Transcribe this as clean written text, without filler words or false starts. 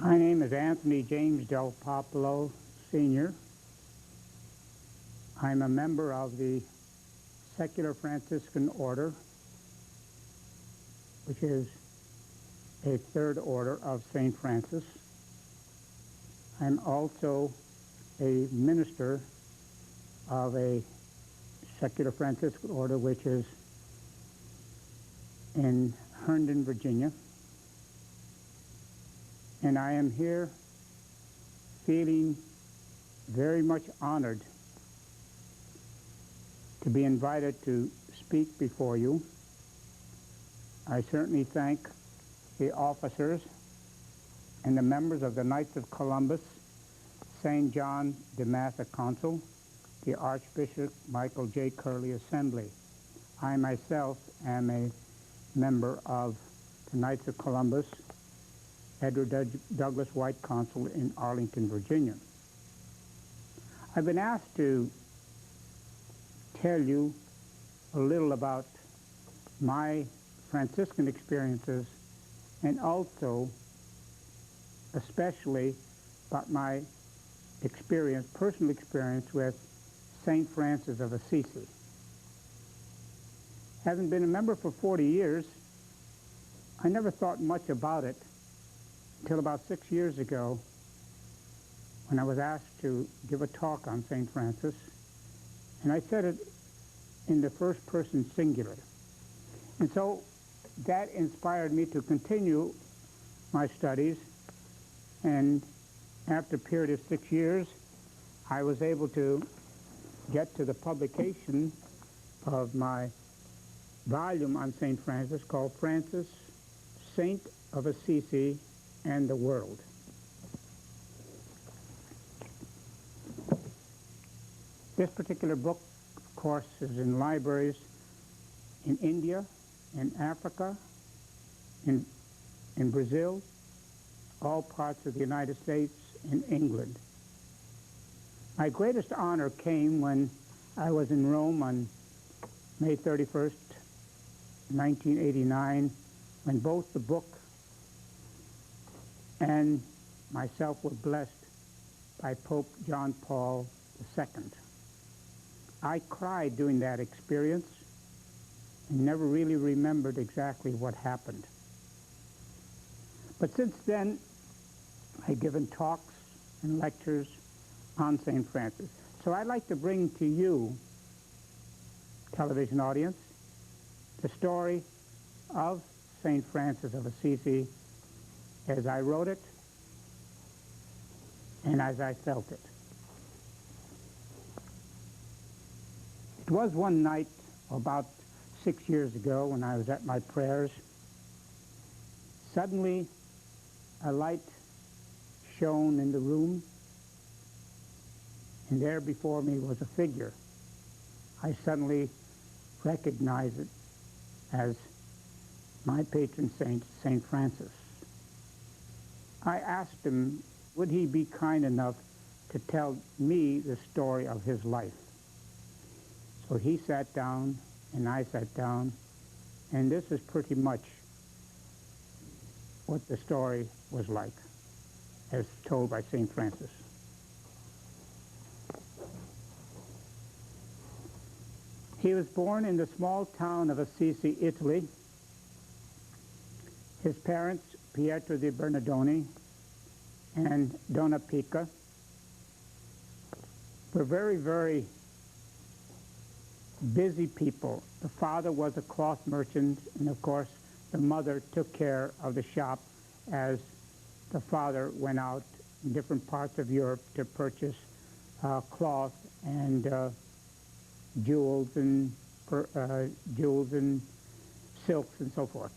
My name is Anthony James Delpopolo, Sr. I'm a member of the Secular Franciscan Order, which is a third order of St. Francis. I'm also a minister of a Secular Franciscan Order, which is in Herndon, Virginia. And I am here feeling very much honored to be invited to speak before you. I certainly thank the officers and the members of the Knights of Columbus, St. John de Massa Council, the Archbishop Michael J. Curley Assembly. I myself am a member of the Knights of Columbus, Edward Douglas White Council in Arlington, Virginia. I've been asked to tell you a little about my Franciscan experiences and also especially about my experience, personal experience with St. Francis of Assisi. Having been a member for 40 years, I never thought much about it until about 6 years ago when I was asked to give a talk on St. Francis, and I said it in the first person singular. And so that inspired me to continue my studies, and after a period of 6 years, I was able to get to the publication of my volume on St. Francis called Francis, Saint of Assisi and the World. This particular book, of course, is in libraries in India, in Africa, in Brazil, all parts of the United States, and England. My greatest honor came when I was in Rome on May 31st, 1989, when both the book and myself were blessed by Pope John Paul II. I cried during that experience and never really remembered exactly what happened. But since then, I've given talks and lectures on St. Francis. So I'd like to bring to you, television audience, the story of St. Francis of Assisi as I wrote it and as I felt it. It was one night about 6 years ago when I was at my prayers. Suddenly, a light shone in the room, and there before me was a figure. I suddenly recognized it as my patron saint, St. Francis. I asked him, would he be kind enough to tell me the story of his life? So he sat down, and I sat down, and this is pretty much what the story was like, as told by St. Francis. He was born in the small town of Assisi, Italy. His parents, Pietro di Bernardoni and Donna Pica, were very, very busy people. The father was a cloth merchant, and of course the mother took care of the shop as the father went out in different parts of Europe to purchase cloth and jewels and silks and so forth.